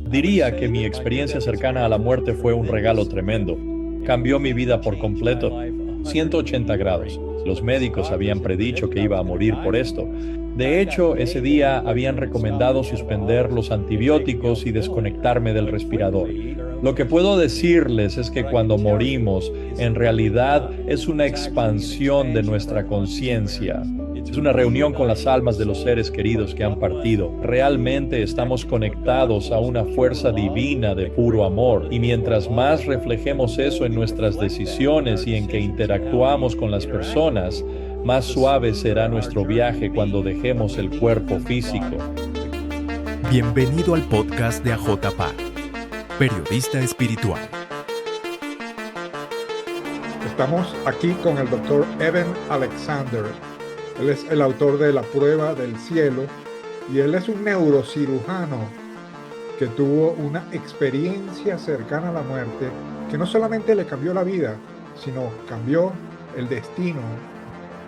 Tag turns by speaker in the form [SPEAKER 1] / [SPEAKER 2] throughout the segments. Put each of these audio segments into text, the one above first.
[SPEAKER 1] Diría que mi experiencia cercana a la muerte fue un regalo tremendo. Cambió mi vida por completo, 180 grados. Los médicos habían predicho que iba a morir por esto. De hecho, ese día habían recomendado suspender los antibióticos y desconectarme del respirador. Lo que puedo decirles es que cuando morimos, en realidad es una expansión de nuestra conciencia. Es una reunión con las almas de los seres queridos que han partido. Realmente estamos conectados a una fuerza divina de puro amor. Y mientras más reflejemos eso en nuestras decisiones y en que interactuamos con las personas, más suave será nuestro viaje cuando dejemos el cuerpo físico.
[SPEAKER 2] Bienvenido al podcast de AJ periodista espiritual.
[SPEAKER 3] Estamos aquí con el doctor Eben Alexander. Él es el autor de La Prueba del Cielo y él es un neurocirujano que tuvo una experiencia cercana a la muerte que no solamente le cambió la vida, sino cambió el destino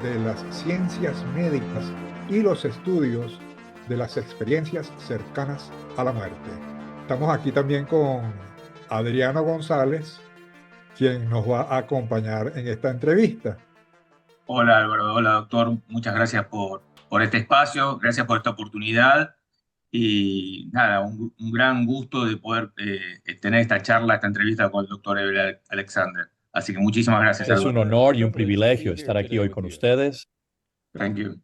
[SPEAKER 3] de las ciencias médicas y los estudios de las experiencias cercanas a la muerte. Estamos aquí también con Adriano González, quien nos va a acompañar en esta entrevista.
[SPEAKER 4] Hola Álvaro, hola doctor, muchas gracias por este espacio, gracias por esta oportunidad y nada, un gran gusto de poder tener esta charla, esta entrevista con el doctor Alexander. Así que muchísimas gracias
[SPEAKER 1] Es un
[SPEAKER 4] Álvaro.
[SPEAKER 1] honor y un privilegio estar aquí hoy con ustedes.
[SPEAKER 4] Thank you.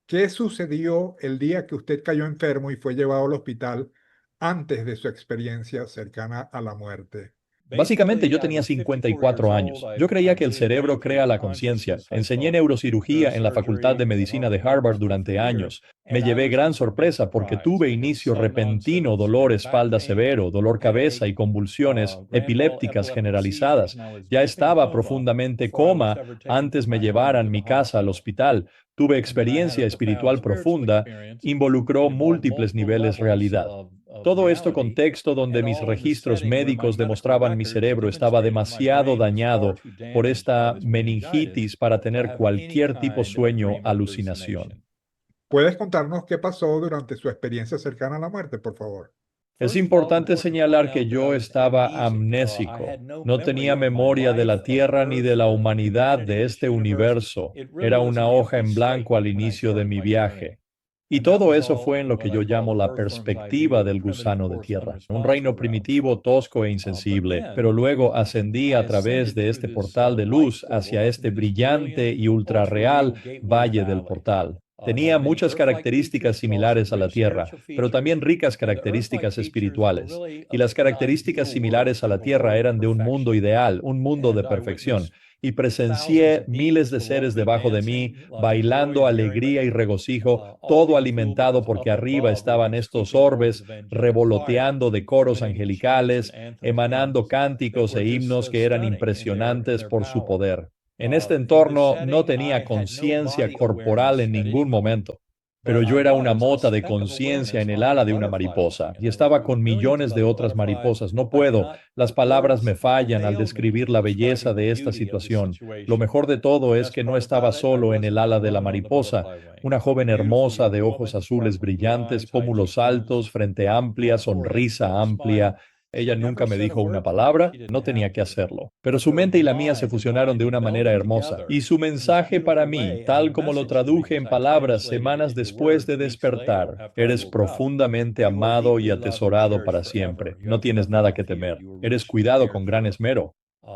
[SPEAKER 3] ¿Qué sucedió el día que usted cayó enfermo y fue llevado al hospital antes de su experiencia cercana a la muerte?
[SPEAKER 1] Básicamente yo tenía 54 años. Yo creía que el cerebro crea la conciencia. Enseñé neurocirugía en la Facultad de Medicina de Harvard durante años. Me llevé gran sorpresa porque tuve inicio repentino, dolor espalda severo, dolor cabeza y convulsiones epilépticas generalizadas. Ya estaba profundamente coma antes me llevaran mi casa al hospital. Tuve experiencia espiritual profunda, involucró múltiples niveles realidad. Todo esto contexto donde mis registros médicos demostraban mi cerebro estaba demasiado dañado por esta meningitis para tener cualquier tipo sueño alucinación.
[SPEAKER 3] ¿Puedes contarnos qué pasó durante su experiencia cercana a la muerte, por favor?
[SPEAKER 1] Es importante señalar que yo estaba amnésico. No tenía memoria de la Tierra ni de la humanidad de este universo. Era una hoja en blanco al inicio de mi viaje. Y todo eso fue en lo que yo llamo la perspectiva del gusano de tierra, un reino primitivo, tosco e insensible, pero luego ascendí a través de este portal de luz hacia este brillante y ultrarreal valle del portal. Tenía muchas características similares a la Tierra, pero también ricas características espirituales. Y las características similares a la Tierra eran de un mundo ideal, un mundo de perfección. Y presencié miles de seres debajo de mí, bailando alegría y regocijo, todo alimentado porque arriba estaban estos orbes revoloteando de coros angelicales, emanando cánticos e himnos que eran impresionantes por su poder. En este entorno no tenía conciencia corporal en ningún momento, pero yo era una mota de conciencia en el ala de una mariposa y estaba con millones de otras mariposas. No puedo, las palabras me fallan al describir la belleza de esta situación. Lo mejor de todo es que no estaba solo en el ala de la mariposa, una joven hermosa de ojos azules brillantes, pómulos altos, frente amplia, sonrisa amplia. Ella nunca me dijo una palabra, no tenía que hacerlo, pero su mente y la mía se fusionaron de una manera hermosa. Y su mensaje para mí, tal como lo traduje en palabras semanas después de despertar: eres profundamente amado y atesorado para siempre. No tienes nada que temer. Eres cuidado con gran esmero.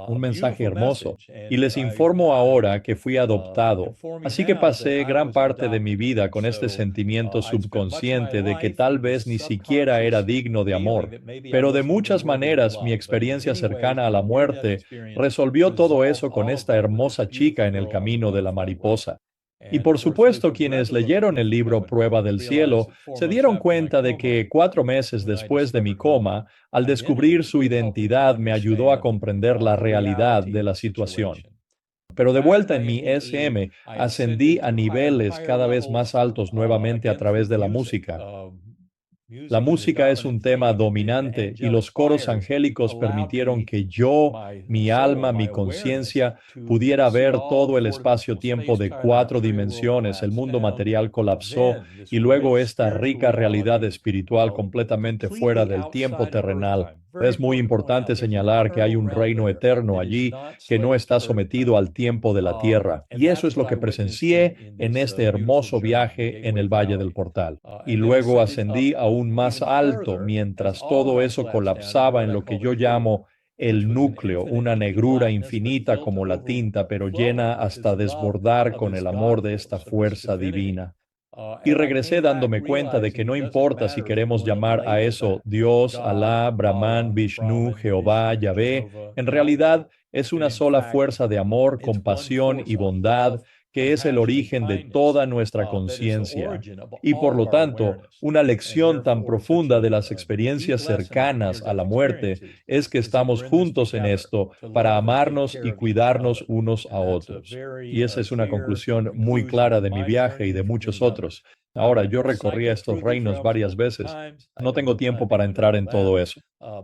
[SPEAKER 1] Un mensaje hermoso. Y les informo ahora que fui adoptado. Así que pasé gran parte de mi vida con este sentimiento subconsciente de que tal vez ni siquiera era digno de amor. Pero de muchas maneras mi experiencia cercana a la muerte resolvió todo eso con esta hermosa chica en el camino de la mariposa. Y por supuesto, quienes leyeron el libro Prueba del Cielo se dieron cuenta de que 4 meses después de mi coma, al descubrir su identidad, me ayudó a comprender la realidad de la situación. Pero de vuelta en mi SM, ascendí a niveles cada vez más altos nuevamente a través de la música. La música es un tema dominante y los coros angélicos permitieron que yo, mi alma, mi conciencia, pudiera ver todo el espacio-tiempo de 4 dimensiones. El mundo material colapsó y luego esta rica realidad espiritual completamente fuera del tiempo terrenal. Es muy importante señalar que hay un reino eterno allí que no está sometido al tiempo de la tierra. Y eso es lo que presencié en este hermoso viaje en el Valle del Portal. Y luego ascendí aún más alto mientras todo eso colapsaba en lo que yo llamo el núcleo, una negrura infinita como la tinta, pero llena hasta desbordar con el amor de esta fuerza divina. Y regresé dándome cuenta de que no importa si queremos llamar a eso Dios, Alá, Brahman, Vishnu, Jehová, Yahvé, en realidad es una sola fuerza de amor, compasión y bondad que es el origen de toda nuestra conciencia. Y por lo tanto, una lección tan profunda de las experiencias cercanas a la muerte es que estamos juntos en esto para amarnos y cuidarnos unos a otros. Y esa es una conclusión muy clara de mi viaje y de muchos otros. Ahora, yo recorrí estos reinos varias veces. No tengo tiempo para entrar en todo eso.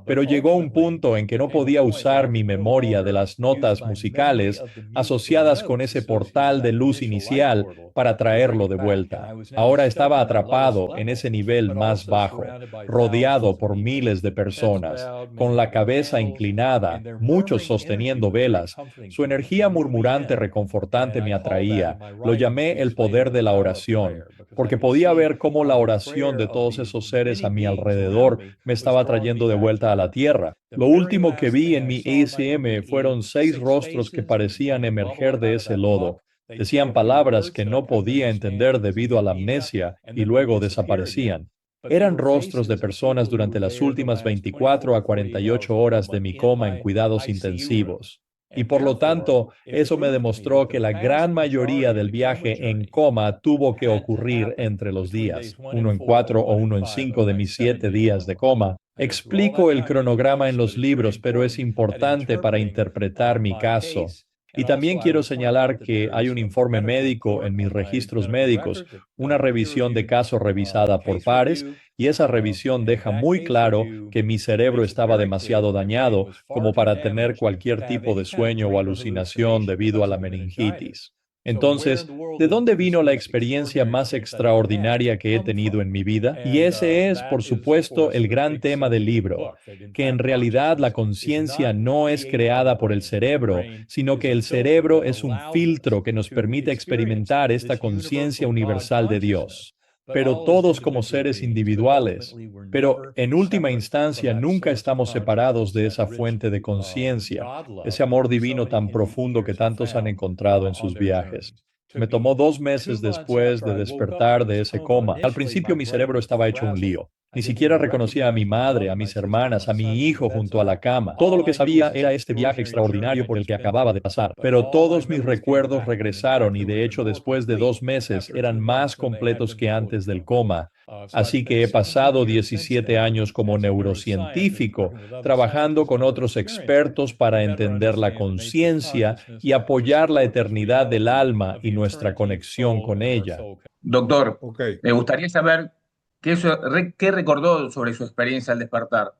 [SPEAKER 1] Pero llegó un punto en que no podía usar mi memoria de las notas musicales asociadas con ese portal de luz inicial para traerlo de vuelta. Ahora estaba atrapado en ese nivel más bajo, rodeado por miles de personas, con la cabeza inclinada, muchos sosteniendo velas. Su energía murmurante reconfortante me atraía. Lo llamé el poder de la oración, porque podía ver cómo la oración de todos esos seres a mi alrededor me estaba trayendo de vuelta a la tierra. Lo último que vi en mi ACM fueron 6 rostros que parecían emerger de ese lodo. Decían palabras que no podía entender debido a la amnesia y luego desaparecían. Eran rostros de personas durante las últimas 24 a 48 horas de mi coma en cuidados intensivos. Y por lo tanto, eso me demostró que la gran mayoría del viaje en coma tuvo que ocurrir entre los días, 1 en 4 o 1 en 5 de mis 7 días de coma. Explico el cronograma en los libros, pero es importante para interpretar mi caso. Y también quiero señalar que hay un informe médico en mis registros médicos, una revisión de caso revisada por pares, y esa revisión deja muy claro que mi cerebro estaba demasiado dañado como para tener cualquier tipo de sueño o alucinación debido a la meningitis. Entonces, ¿de dónde vino la experiencia más extraordinaria que he tenido en mi vida? Y ese es, por supuesto, el gran tema del libro, que en realidad la conciencia no es creada por el cerebro, sino que el cerebro es un filtro que nos permite experimentar esta conciencia universal de Dios. Pero todos como seres individuales. Pero en última instancia nunca estamos separados de esa fuente de conciencia, ese amor divino tan profundo que tantos han encontrado en sus viajes. Me tomó 2 meses después de despertar de ese coma. Al principio mi cerebro estaba hecho un lío. Ni siquiera reconocía a mi madre, a mis hermanas, a mi hijo junto a la cama. Todo lo que sabía era este viaje extraordinario por el que acababa de pasar. Pero todos mis recuerdos regresaron y de hecho después de 2 meses eran más completos que antes del coma. Así que he pasado 17 años como neurocientífico, trabajando con otros expertos para entender la conciencia y apoyar la eternidad del alma y nuestra conexión con ella.
[SPEAKER 4] Doctor,
[SPEAKER 3] Ok.
[SPEAKER 4] me gustaría saber qué recordó sobre su experiencia al despertar.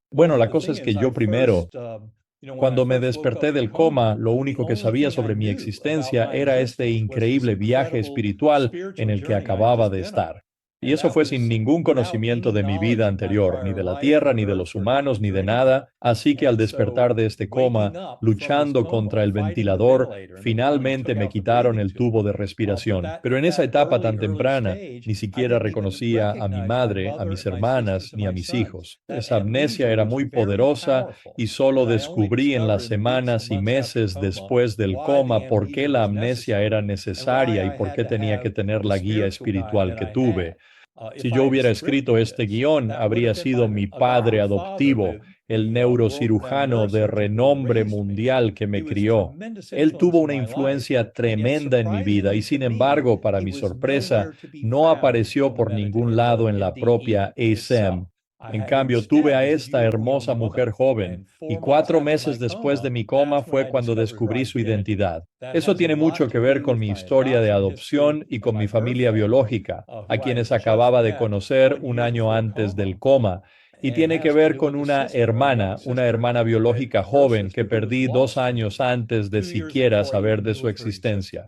[SPEAKER 1] Bueno, la cosa es que yo primero, cuando me desperté del coma, lo único que sabía sobre mi existencia era este increíble viaje espiritual en el que acababa de estar. Y eso fue sin ningún conocimiento de mi vida anterior, ni de la tierra, ni de los humanos, ni de nada. Así que al despertar de este coma, luchando contra el ventilador, finalmente me quitaron el tubo de respiración. Pero en esa etapa tan temprana, ni siquiera reconocía a mi madre, a mis hermanas, ni a mis hijos. Esa amnesia era muy poderosa y solo descubrí en las semanas y meses después del coma por qué la amnesia era necesaria y por qué tenía que tener la guía espiritual que tuve. Si yo hubiera escrito este guión, habría sido mi padre adoptivo, el neurocirujano de renombre mundial que me crió. Él tuvo una influencia tremenda en mi vida y sin embargo, para mi sorpresa, no apareció por ningún lado en la propia ASEM. En cambio, tuve a esta hermosa mujer joven, y 4 meses después de mi coma fue cuando descubrí su identidad. Eso tiene mucho que ver con mi historia de adopción y con mi familia biológica, a quienes acababa de conocer un año antes del coma, y tiene que ver con una hermana biológica joven que perdí 2 años antes de siquiera saber de su existencia.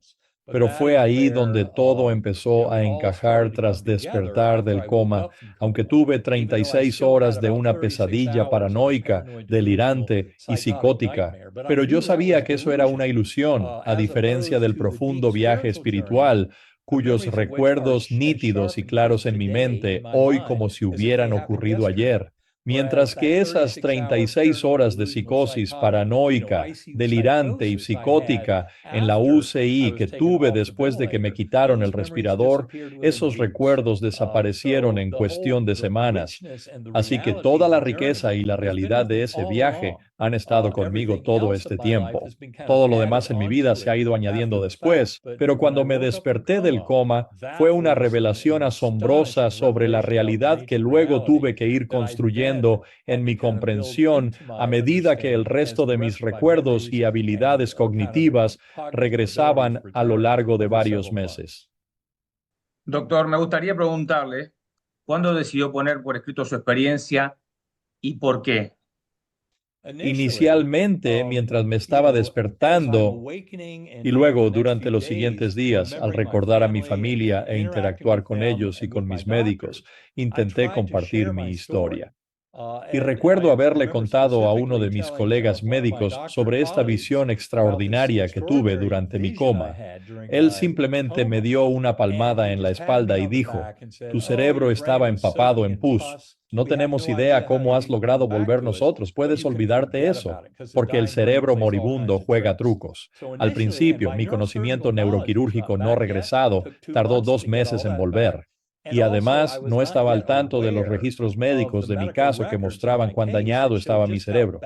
[SPEAKER 1] Pero fue ahí donde todo empezó a encajar tras despertar del coma, aunque tuve 36 horas de una pesadilla paranoica, delirante y psicótica. Pero yo sabía que eso era una ilusión, a diferencia del profundo viaje espiritual, cuyos recuerdos nítidos y claros en mi mente, hoy como si hubieran ocurrido ayer. Mientras que esas 36 horas de psicosis paranoica, delirante y psicótica en la UCI que tuve después de que me quitaron el respirador, esos recuerdos desaparecieron en cuestión de semanas. Así que toda la riqueza y la realidad de ese viaje han estado conmigo todo este tiempo. Todo lo demás en mi vida se ha ido añadiendo después, pero cuando me desperté del coma, fue una revelación asombrosa sobre la realidad que luego tuve que ir construyendo en mi comprensión a medida que el resto de mis recuerdos y habilidades cognitivas regresaban a lo largo de varios meses.
[SPEAKER 4] Doctor, me gustaría preguntarle, ¿cuándo decidió poner por escrito su experiencia y por qué?
[SPEAKER 1] Inicialmente, mientras me estaba despertando, y luego durante los siguientes días, al recordar a mi familia e interactuar con ellos y con mis médicos, intenté compartir mi historia. Y recuerdo haberle contado a uno de mis colegas médicos sobre esta visión extraordinaria que tuve durante mi coma. Él simplemente me dio una palmada en la espalda y dijo, tu cerebro estaba empapado en pus. No tenemos idea cómo has logrado volver nosotros. Puedes olvidarte eso, porque el cerebro moribundo juega trucos. Al principio, mi conocimiento neuroquirúrgico no regresado tardó 2 meses en volver. Y además, no estaba al tanto de los registros médicos de mi caso que mostraban cuán dañado estaba mi cerebro.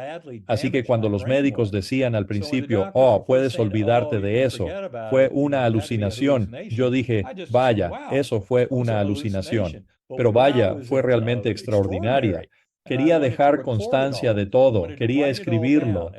[SPEAKER 1] Así que cuando los médicos decían al principio, oh, puedes olvidarte de eso, fue una alucinación, yo dije, vaya, eso fue una alucinación. Pero vaya, fue realmente extraordinaria. Quería dejar constancia de todo, quería escribirlo.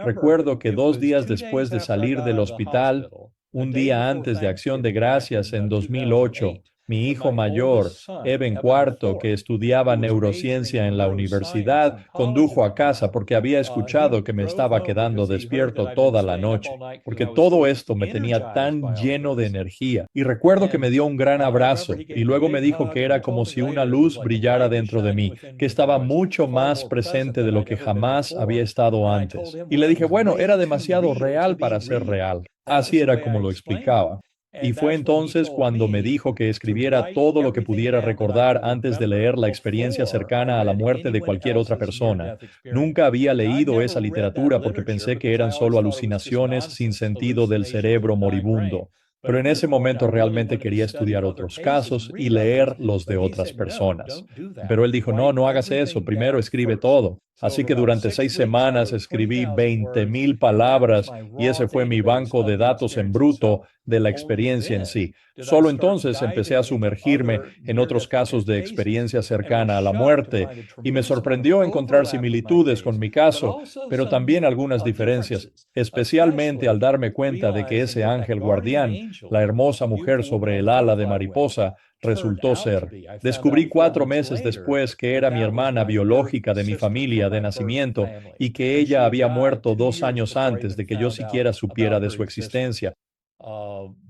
[SPEAKER 1] Recuerdo que 2 días después de salir del hospital, un día antes de Acción de Gracias en 2008, mi hijo mayor, Evan IV, que estudiaba neurociencia en la universidad, condujo a casa porque había escuchado que me estaba quedando despierto toda la noche, porque todo esto me tenía tan lleno de energía. Y recuerdo que me dio un gran abrazo y luego me dijo que era como si una luz brillara dentro de mí, que estaba mucho más presente de lo que jamás había estado antes. Y le dije, bueno, era demasiado real para ser real. Así era como lo explicaba. Y fue entonces cuando me dijo que escribiera todo lo que pudiera recordar antes de leer la experiencia cercana a la muerte de cualquier otra persona. Nunca había leído esa literatura porque pensé que eran solo alucinaciones sin sentido del cerebro moribundo. Pero en ese momento realmente quería estudiar otros casos y leer los de otras personas. Pero él dijo, no, no hagas eso, primero escribe todo. Así que durante 6 semanas escribí 20,000 palabras y ese fue mi banco de datos en bruto de la experiencia en sí. Solo entonces empecé a sumergirme en otros casos de experiencia cercana a la muerte y me sorprendió encontrar similitudes con mi caso, pero también algunas diferencias, especialmente al darme cuenta de que ese ángel guardián, la hermosa mujer sobre el ala de mariposa, resultó ser. Descubrí 4 meses después que era mi hermana biológica de mi familia de nacimiento y que ella había muerto 2 años antes de que yo siquiera supiera de su existencia.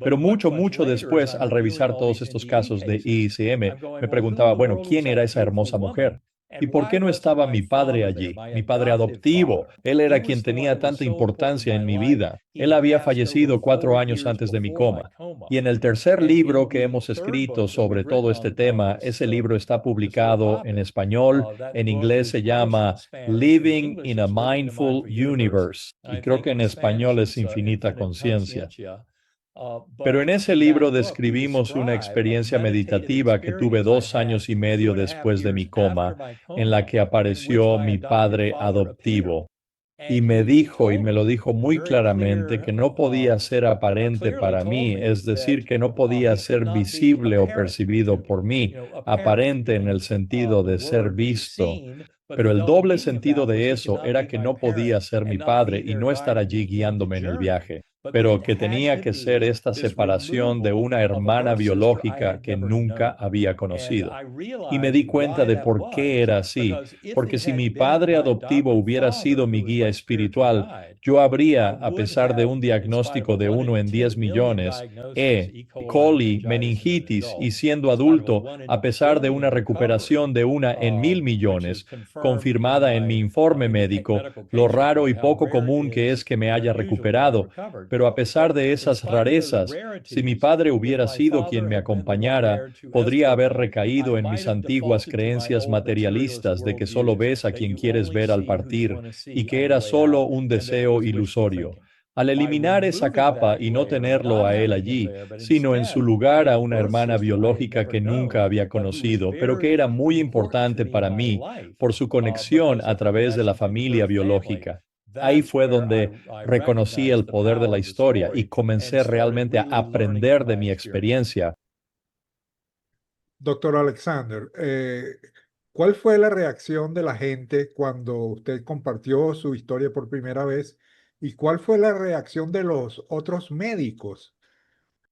[SPEAKER 1] Pero mucho después, al revisar todos estos casos de ICM, me preguntaba, bueno, ¿quién era esa hermosa mujer? ¿Y por qué no estaba mi padre allí, mi padre adoptivo? Él era quien tenía tanta importancia en mi vida. Él había fallecido 4 años antes de mi coma. Y en el tercer libro que hemos escrito sobre todo este tema, ese libro está publicado en español, en inglés se llama Living in a Mindful Universe, y creo que en español es Infinita Conciencia. Pero en ese libro describimos una experiencia meditativa que tuve 2 años y medio después de mi coma, en la que apareció mi padre adoptivo. y me dijo, y me lo dijo muy claramente, que no podía ser aparente para mí, es decir, que no podía ser visible o percibido por mí, aparente en el sentido de ser visto. Pero el doble sentido de eso era que no podía ser mi padre y no estar allí guiándome en el viaje, pero que tenía que ser esta separación de una hermana biológica que nunca había conocido. Y me di cuenta de por qué era así, porque si mi padre adoptivo hubiera sido mi guía espiritual, yo habría, a pesar de un diagnóstico de 1 en 10 millones, coli, meningitis y siendo adulto, a pesar de una recuperación de 1 en 1000 millones, confirmada en mi informe médico, lo raro y poco común que es que me haya recuperado. Pero a pesar de esas rarezas, si mi padre hubiera sido quien me acompañara, podría haber recaído en mis antiguas creencias materialistas de que solo ves a quien quieres ver al partir y que era solo un deseo ilusorio. Al eliminar esa capa y no tenerlo a él allí, sino en su lugar a una hermana biológica que nunca había conocido, pero que era muy importante para mí por su conexión a través de la familia biológica. Ahí fue donde reconocí el poder de la historia y comencé realmente a aprender de mi experiencia.
[SPEAKER 3] Doctor Alexander, ¿cuál fue la reacción de la gente cuando usted compartió su historia por primera vez? ¿Y cuál fue la reacción de los otros médicos?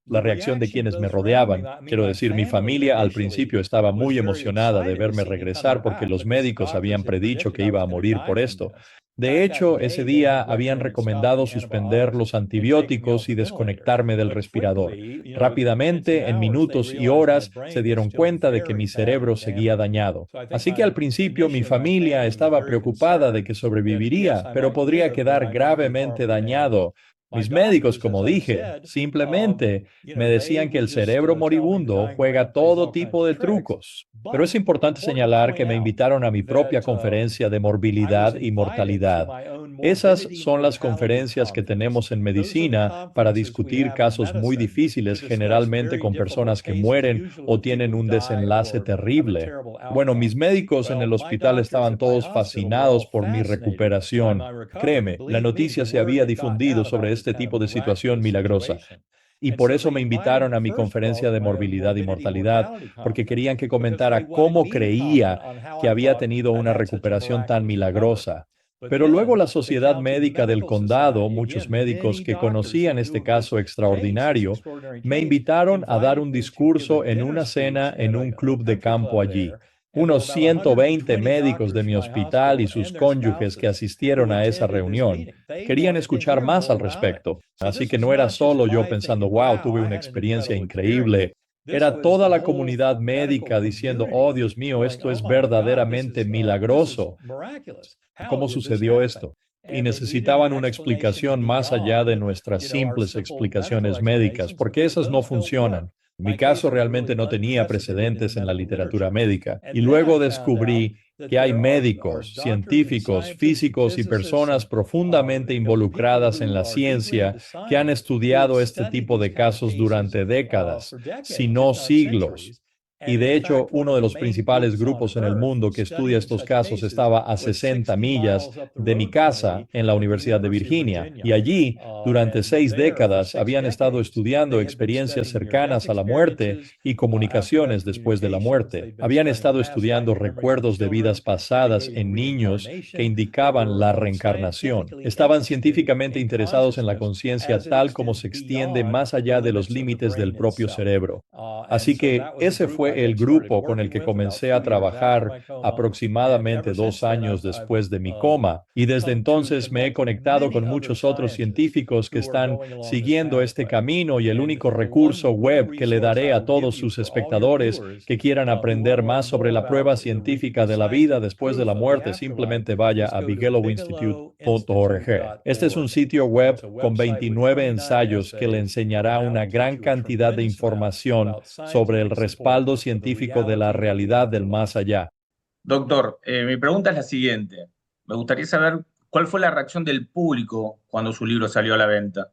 [SPEAKER 1] La reacción de quienes me rodeaban. Quiero decir, mi familia al principio estaba muy emocionada de verme regresar porque los médicos habían predicho que iba a morir por esto. De hecho, ese día habían recomendado suspender los antibióticos y desconectarme del respirador. Rápidamente, en minutos y horas, se dieron cuenta de que mi cerebro seguía dañado. Así que al principio mi familia estaba preocupada de que sobreviviría, pero podría quedar gravemente dañado. Mis médicos, como dije, simplemente me decían que el cerebro moribundo juega todo tipo de trucos. Pero es importante señalar que me invitaron a mi propia conferencia de morbilidad y mortalidad. Esas son las conferencias que tenemos en medicina para discutir casos muy difíciles, generalmente con personas que mueren o tienen un desenlace terrible. Bueno, mis médicos en el hospital estaban todos fascinados por mi recuperación. Créeme, la noticia se había difundido sobre este tipo de situación milagrosa. Y por eso me invitaron a mi conferencia de morbilidad y mortalidad, porque querían que comentara cómo creía que había tenido una recuperación tan milagrosa. Pero luego la Sociedad Médica del Condado, muchos médicos que conocían este caso extraordinario, me invitaron a dar un discurso en una cena en un club de campo allí. Unos 120 médicos de mi hospital y sus cónyuges que asistieron a esa reunión querían escuchar más al respecto. Así que no era solo yo pensando, wow, tuve una experiencia increíble. Era toda la comunidad médica diciendo, oh Dios mío, esto es verdaderamente milagroso. ¿Cómo sucedió esto? Y necesitaban una explicación más allá de nuestras simples explicaciones médicas, porque esas no funcionan. Mi caso realmente no tenía precedentes en la literatura médica. Y luego descubrí que hay médicos, científicos, físicos y personas profundamente involucradas en la ciencia que han estudiado este tipo de casos durante décadas, si no siglos. Y de hecho, uno de los principales grupos en el mundo que estudia estos casos estaba a 60 millas de mi casa en la Universidad de Virginia. Y allí, durante 6 décadas, habían estado estudiando experiencias cercanas a la muerte y comunicaciones después de la muerte. Habían estado estudiando recuerdos de vidas pasadas en niños que indicaban la reencarnación. Estaban científicamente interesados en la conciencia tal como se extiende más allá de los límites del propio cerebro. Así que ese fue el grupo con el que comencé a trabajar aproximadamente 2 años después de mi coma, y desde entonces me he conectado con muchos otros científicos que están siguiendo este camino, y el único recurso web que le daré a todos sus espectadores que quieran aprender más sobre la prueba científica de la vida después de la muerte, simplemente vaya a bigelowinstitute.org. Este es un sitio web con 29 ensayos que le enseñará una gran cantidad de información sobre el respaldo científico de la realidad del más allá.
[SPEAKER 4] Doctor, mi pregunta es la siguiente. Me gustaría saber cuál fue la reacción del público cuando su libro salió a la venta.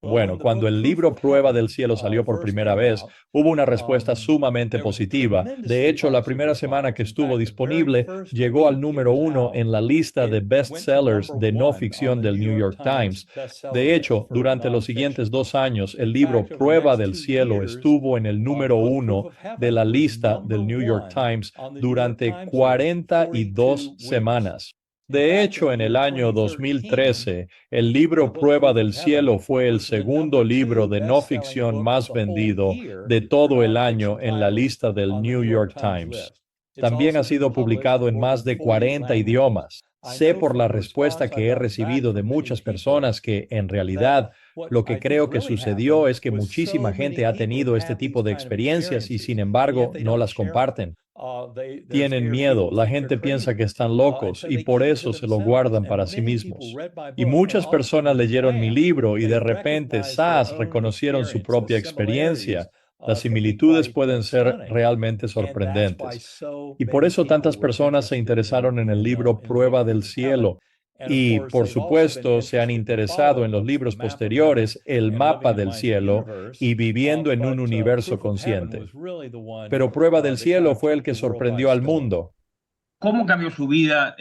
[SPEAKER 1] Bueno, cuando el libro Prueba del Cielo salió por primera vez, hubo una respuesta sumamente positiva. De hecho, la primera semana que estuvo disponible, llegó al número 1 en la lista de bestsellers de no ficción del New York Times. De hecho, durante los siguientes 2 años, el libro Prueba del Cielo estuvo en el número 1 de la lista del New York Times durante 42 semanas. De hecho, en el año 2013, el libro Prueba del Cielo fue el segundo libro de no ficción más vendido de todo el año en la lista del New York Times. También ha sido publicado en más de 40 idiomas. Sé por la respuesta que he recibido de muchas personas que, en realidad, lo que creo que sucedió es que muchísima gente ha tenido este tipo de experiencias y, sin embargo, no las comparten. Tienen miedo, la gente piensa que están locos y por eso se lo guardan para sí mismos. Y muchas personas leyeron mi libro y de repente, ¡zas!, reconocieron su propia experiencia. Las similitudes pueden ser realmente sorprendentes. Y por eso tantas personas se interesaron en el libro Prueba del Cielo. Y, por supuesto, se han interesado en los libros posteriores, El mapa del cielo y Viviendo en un universo consciente. Pero Prueba del Cielo fue el que sorprendió al mundo.
[SPEAKER 4] ¿Cómo cambió su vida,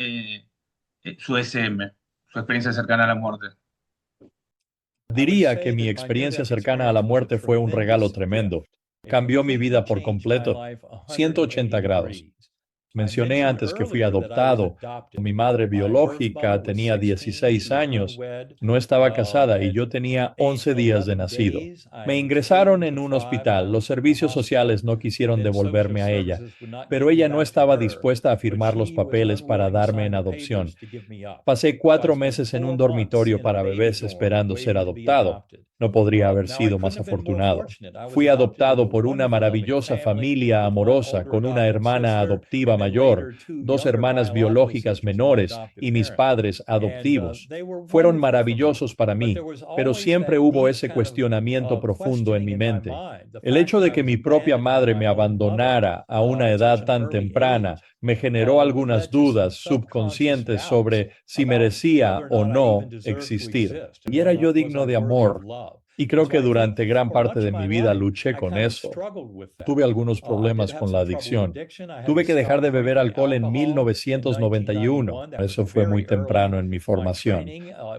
[SPEAKER 4] su SM, su experiencia cercana a la muerte?
[SPEAKER 1] Diría que mi experiencia cercana a la muerte fue un regalo tremendo. Cambió mi vida por completo, 180 grados. Mencioné antes que fui adoptado. Mi madre biológica tenía 16 años, no estaba casada y yo tenía 11 días de nacido. Me ingresaron en un hospital. Los servicios sociales no quisieron devolverme a ella, pero ella no estaba dispuesta a firmar los papeles para darme en adopción. Pasé 4 meses en un dormitorio para bebés esperando ser adoptado. No podría haber sido más afortunado. Fui adoptado por una maravillosa familia amorosa con una hermana adoptiva mayor, 2 hermanas biológicas menores y mis padres adoptivos. Fueron maravillosos para mí, pero siempre hubo ese cuestionamiento profundo en mi mente. El hecho de que mi propia madre me abandonara a una edad tan temprana me generó algunas dudas subconscientes sobre si merecía o no existir. Y era yo digno de amor. Y creo que durante gran parte de mi vida luché con eso. Tuve algunos problemas con la adicción. Tuve que dejar de beber alcohol en 1991. Eso fue muy temprano en mi formación.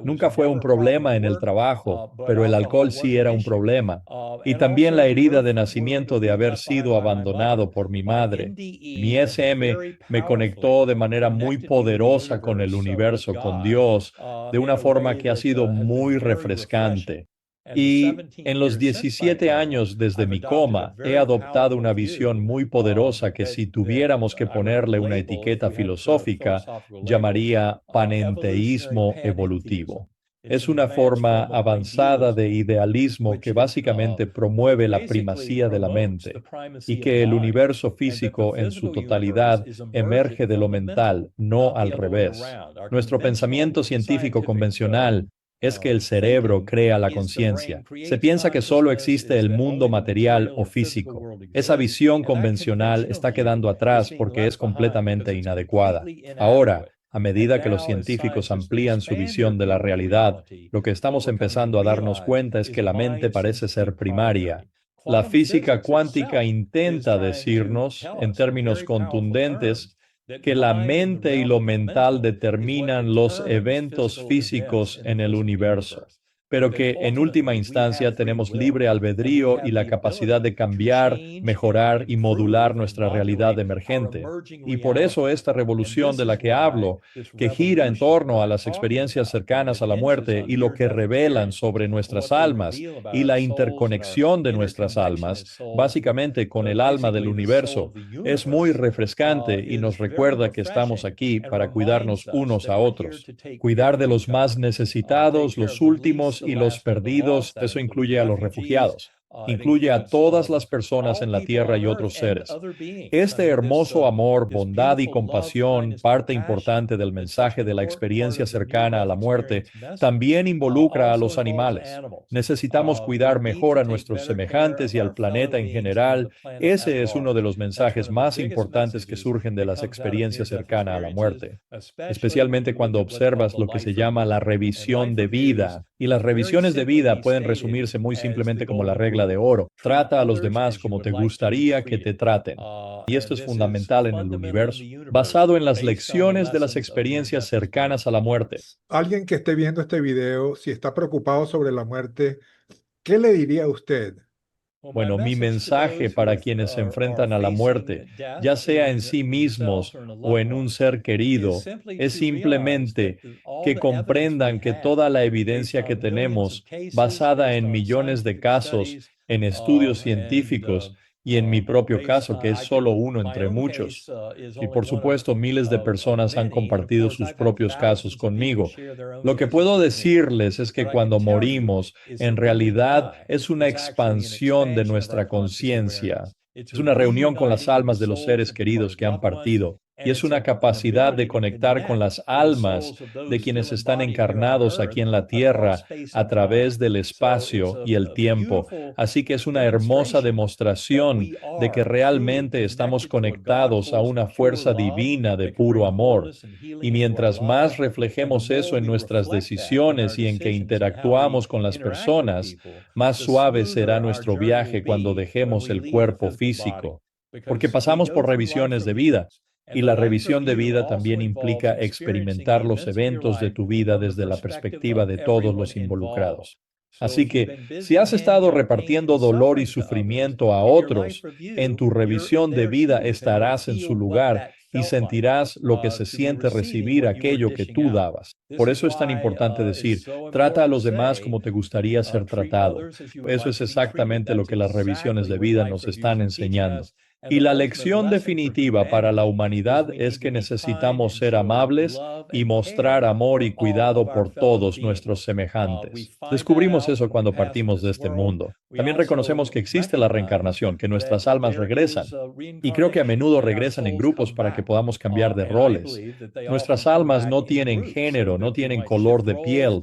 [SPEAKER 1] Nunca fue un problema en el trabajo, pero el alcohol sí era un problema. Y también la herida de nacimiento de haber sido abandonado por mi madre. Mi SM me conectó de manera muy poderosa con el universo, con Dios, de una forma que ha sido muy refrescante. Y en los 17 años desde mi coma, he adoptado una visión muy poderosa que, si tuviéramos que ponerle una etiqueta filosófica, llamaría panenteísmo evolutivo. Es una forma avanzada de idealismo que básicamente promueve la primacía de la mente y que el universo físico en su totalidad emerge de lo mental, no al revés. Nuestro pensamiento científico convencional es que el cerebro crea la conciencia. Se piensa que solo existe el mundo material o físico. Esa visión convencional está quedando atrás porque es completamente inadecuada. Ahora, a medida que los científicos amplían su visión de la realidad, lo que estamos empezando a darnos cuenta es que la mente parece ser primaria. La física cuántica intenta decirnos, en términos contundentes, que la mente y lo mental determinan los eventos físicos en el universo, pero que en última instancia tenemos libre albedrío y la capacidad de cambiar, mejorar y modular nuestra realidad emergente. Y por eso esta revolución de la que hablo, que gira en torno a las experiencias cercanas a la muerte y lo que revelan sobre nuestras almas y la interconexión de nuestras almas, básicamente con el alma del universo, es muy refrescante y nos recuerda que estamos aquí para cuidarnos unos a otros, cuidar de los más necesitados, los últimos y los perdidos. Eso incluye a los refugiados. Incluye a todas las personas en la tierra y otros seres. Este hermoso amor, bondad y compasión, parte importante del mensaje de la experiencia cercana a la muerte, también involucra a los animales. Necesitamos cuidar mejor a nuestros semejantes y al planeta en general. Ese es uno de los mensajes más importantes que surgen de las experiencias cercanas a la muerte, especialmente cuando observas lo que se llama la revisión de vida. Y las revisiones de vida pueden resumirse muy simplemente como la regla de oro. Trata a los demás como te gustaría que te traten. Y esto es fundamental en el universo, basado en las lecciones de las experiencias cercanas a la muerte.
[SPEAKER 3] Alguien que esté viendo este video, si está preocupado sobre la muerte, ¿qué le diría a usted?
[SPEAKER 1] Bueno, mi mensaje para quienes se enfrentan a la muerte, ya sea en sí mismos o en un ser querido, es simplemente que comprendan que toda la evidencia que tenemos, basada en millones de casos, en estudios científicos y en mi propio caso, que es solo uno entre muchos, y por supuesto miles de personas han compartido sus propios casos conmigo. Lo que puedo decirles es que cuando morimos, en realidad es una expansión de nuestra conciencia. Es una reunión con las almas de los seres queridos que han partido. Y es una capacidad de conectar con las almas de quienes están encarnados aquí en la tierra a través del espacio y el tiempo. Así que es una hermosa demostración de que realmente estamos conectados a una fuerza divina de puro amor. Y mientras más reflejemos eso en nuestras decisiones y en que interactuamos con las personas, más suave será nuestro viaje cuando dejemos el cuerpo físico. Porque pasamos por revisiones de vida. Y la revisión de vida también implica experimentar los eventos de tu vida desde la perspectiva de todos los involucrados. Así que, si has estado repartiendo dolor y sufrimiento a otros, en tu revisión de vida estarás en su lugar y sentirás lo que se siente recibir aquello que tú dabas. Por eso es tan importante decir, trata a los demás como te gustaría ser tratado. Eso es exactamente lo que las revisiones de vida nos están enseñando. Y la lección definitiva para la humanidad es que necesitamos ser amables y mostrar amor y cuidado por todos nuestros semejantes. Descubrimos eso cuando partimos de este mundo. También reconocemos que existe la reencarnación, que nuestras almas regresan. Y creo que a menudo regresan en grupos para que podamos cambiar de roles. Nuestras almas no tienen género, no tienen color de piel.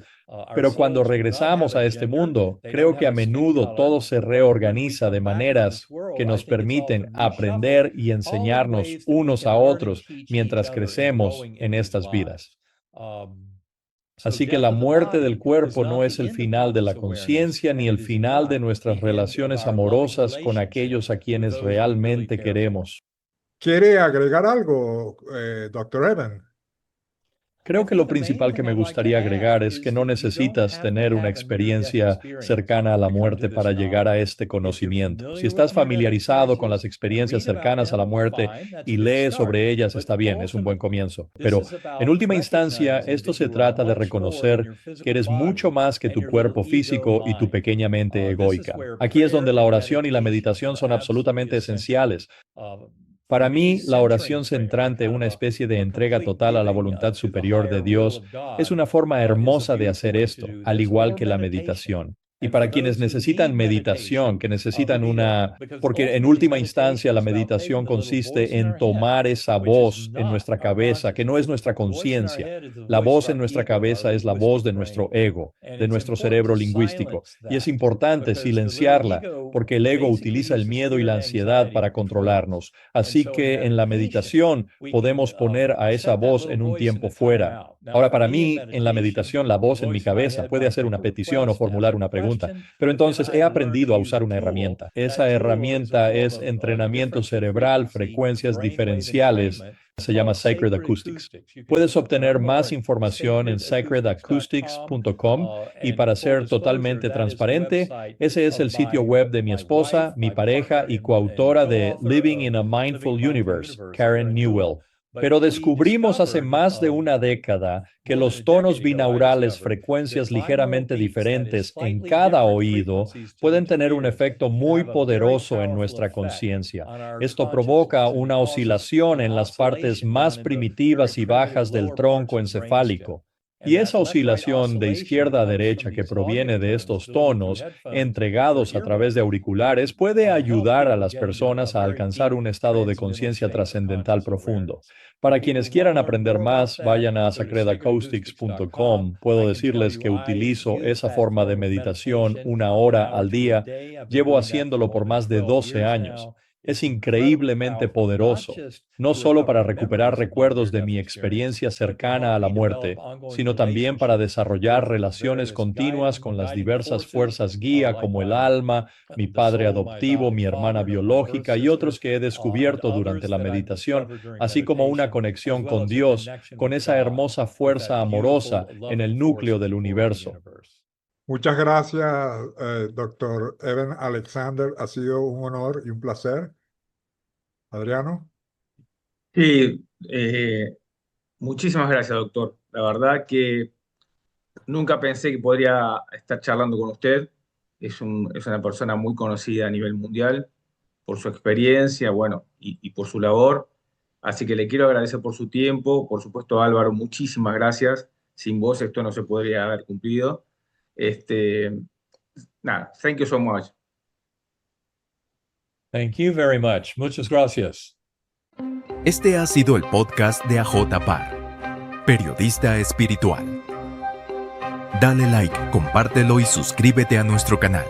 [SPEAKER 1] Pero cuando regresamos a este mundo, creo que a menudo todo se reorganiza de maneras que nos permiten aprender y enseñarnos unos a otros mientras crecemos en estas vidas. Así que la muerte del cuerpo no es el final de la conciencia ni el final de nuestras relaciones amorosas con aquellos a quienes realmente queremos.
[SPEAKER 3] ¿Quiere agregar algo, Dr. Evan?
[SPEAKER 1] Creo que lo principal que me gustaría agregar es que no necesitas tener una experiencia cercana a la muerte para llegar a este conocimiento. Si estás familiarizado con las experiencias cercanas a la muerte y lees sobre ellas, está bien, es un buen comienzo. Pero en última instancia, esto se trata de reconocer que eres mucho más que tu cuerpo físico y tu pequeña mente egoica. Aquí es donde la oración y la meditación son absolutamente esenciales. Para mí, la oración centrante, una especie de entrega total a la voluntad superior de Dios, es una forma hermosa de hacer esto, al igual que la meditación. Y para quienes necesitan meditación, que necesitan porque en última instancia la meditación consiste en tomar esa voz en nuestra cabeza, que no es nuestra conciencia. La voz en nuestra cabeza es la voz de nuestro ego, de nuestro cerebro lingüístico. Y es importante silenciarla, porque el ego utiliza el miedo y la ansiedad para controlarnos. Así que en la meditación podemos poner a esa voz en un tiempo fuera. Ahora, para mí, en la meditación, la voz en mi cabeza puede hacer una petición o formular una pregunta. Pero entonces he aprendido a usar una herramienta. Esa herramienta es entrenamiento cerebral, frecuencias diferenciales. Se llama Sacred Acoustics. Puedes obtener más información en sacredacoustics.com y para ser totalmente transparente, ese es el sitio web de mi esposa, mi pareja y coautora de Living in a Mindful Universe, Karen Newell. Pero descubrimos hace más de una década que los tonos binaurales, frecuencias ligeramente diferentes en cada oído, pueden tener un efecto muy poderoso en nuestra conciencia. Esto provoca una oscilación en las partes más primitivas y bajas del tronco encefálico. Y esa oscilación de izquierda a derecha que proviene de estos tonos entregados a través de auriculares puede ayudar a las personas a alcanzar un estado de conciencia trascendental profundo. Para quienes quieran aprender más, vayan a sacredacoustics.com. Puedo decirles que utilizo esa forma de meditación 1 hora al día. Llevo haciéndolo por más de 12 años. Es increíblemente poderoso, no solo para recuperar recuerdos de mi experiencia cercana a la muerte, sino también para desarrollar relaciones continuas con las diversas fuerzas guía como el alma, mi padre adoptivo, mi hermana biológica y otros que he descubierto durante la meditación, así como una conexión con Dios, con esa hermosa fuerza amorosa en el núcleo del universo.
[SPEAKER 3] Muchas gracias, doctor Eben Alexander. Ha sido un honor y un placer. Adriano.
[SPEAKER 4] Sí, muchísimas gracias, doctor. La verdad que nunca pensé que podría estar charlando con usted. Es una persona muy conocida a nivel mundial por su experiencia, bueno, y por su labor. Así que le quiero agradecer por su tiempo. Por supuesto, Álvaro, muchísimas gracias. Sin vos esto no se podría haber cumplido. Nada, thank you so much.
[SPEAKER 1] Thank you very much. Muchas gracias.
[SPEAKER 2] Este ha sido el podcast de AJ Parr, periodista espiritual. Dale like, compártelo y suscríbete a nuestro canal.